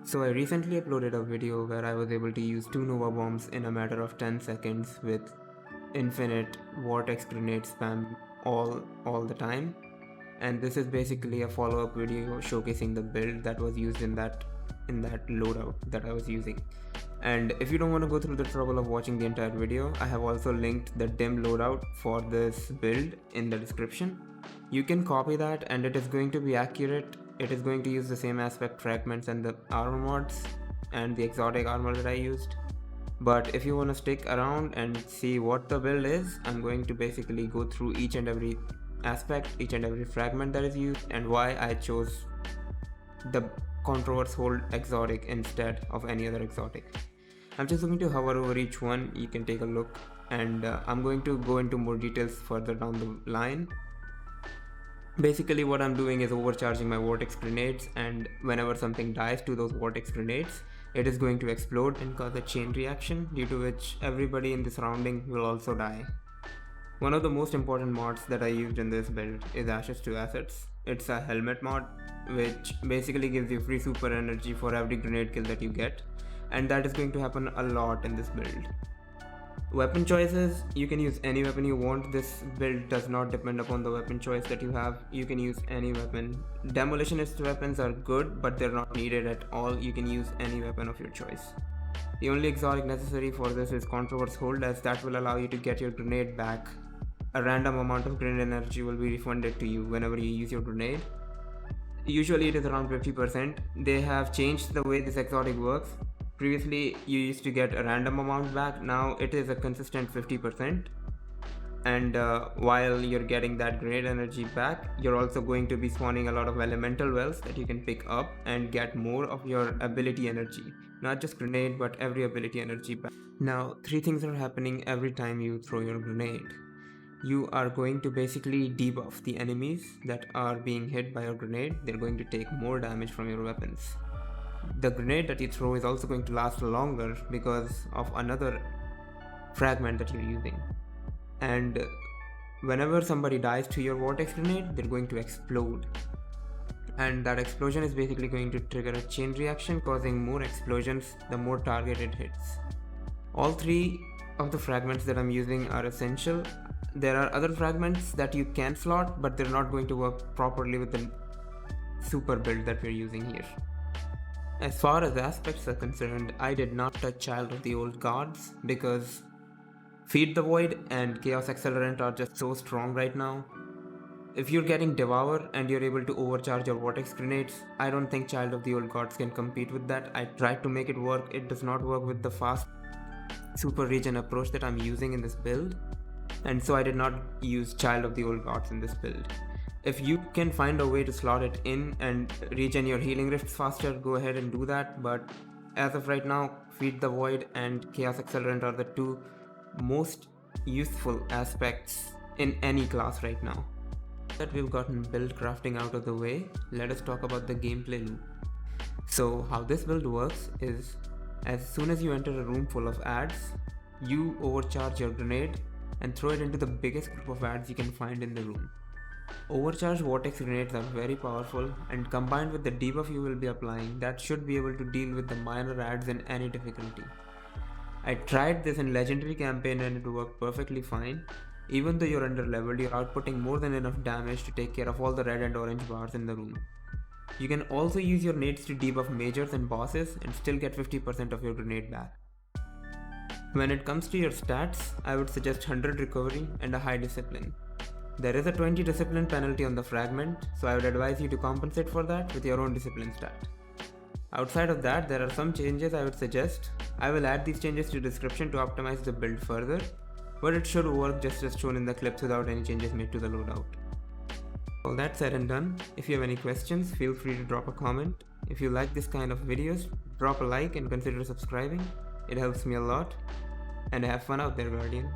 So I recently uploaded a video where I was able to use 2 Nova bombs in a matter of 10 seconds with infinite vortex grenade spam all the time. And this is basically a follow-up video showcasing the build that was used in that loadout that I was using. And if you don't want to go through the trouble of watching the entire video, I have also linked the dim loadout for this build in the description. You can copy that and it is going to be accurate. It is going to use the same aspect fragments and the armor mods and the exotic armor that I used. But if you want to stick around and see what the build is, I'm going to basically go through each and every aspect, each and every fragment that is used, and why I chose the Controverse Hold exotic instead of any other exotic. I'm just going to hover over each one. You can take a look, and I'm going to go into more details further down the line. Basically what I'm doing is overcharging my vortex grenades, and whenever something dies to those vortex grenades, it is going to explode and cause a chain reaction, due to which everybody in the surrounding will also die. One of the most important mods that I used in this build is Ashes to Assets. It's a helmet mod which basically gives you free super energy for every grenade kill that you get, and that is going to happen a lot in this build. Weapon choices, you can use any weapon you want. This build does not depend upon the weapon choice that you have. You can use any weapon. Demolitionist weapons are good, but they're not needed at all. You can use any weapon of your choice. The only exotic necessary for this is Controverse Hold, as that will allow you to get your grenade back. A random amount of grenade energy will be refunded to you whenever you use your grenade. Usually it is around 50%. They have changed the way this exotic works. Previously you used to get a random amount back, now it is a consistent 50%. And while you're getting that grenade energy back, you're also going to be spawning a lot of elemental wells that you can pick up and get more of your ability energy. Not just grenade, but every ability energy back. Now, 3 things are happening every time you throw your grenade. You are going to basically debuff the enemies that are being hit by your grenade. They're going to take more damage from your weapons. The grenade that you throw is also going to last longer because of another fragment that you're using. And whenever somebody dies to your vortex grenade, they're going to explode. And that explosion is basically going to trigger a chain reaction, causing more explosions the more target it hits. All 3 of the fragments that I'm using are essential. There are other fragments that you can slot, but they're not going to work properly with the super build that we're using here. As far as aspects are concerned, I did not touch Child of the Old Gods because Feed the Void and Chaos Accelerant are just so strong right now. If you're getting Devour and you're able to overcharge your vortex grenades, I don't think Child of the Old Gods can compete with that. I tried to make it work, it does not work with the fast super regen approach that I'm using in this build, and so I did not use Child of the Old Gods in this build. If you can find a way to slot it in and regen your healing rifts faster, go ahead and do that, but as of right now, Feed the Void and Chaos Accelerant are the 2 most useful aspects in any class right now. That we've gotten build crafting out of the way, let us talk about the gameplay loop. So how this build works is, as soon as you enter a room full of ads, you overcharge your grenade and throw it into the biggest group of ads you can find in the room. Overcharged vortex grenades are very powerful, and combined with the debuff you will be applying, that should be able to deal with the minor ads in any difficulty. I tried this in legendary campaign and it worked perfectly fine. Even though you're under leveled, you're outputting more than enough damage to take care of all the red and orange bars in the room. You can also use your nades to debuff majors and bosses and still get 50% of your grenade back. When it comes to your stats, I would suggest 100 recovery and a high discipline. There is a 20 discipline penalty on the fragment, so I would advise you to compensate for that with your own discipline stat. Outside of that, there are some changes I would suggest. I will add these changes to description to optimize the build further, but it should work just as shown in the clips without any changes made to the loadout. All that said and done, if you have any questions, feel free to drop a comment. If you like this kind of videos, drop a like and consider subscribing. It helps me a lot. And have fun out there, Guardian.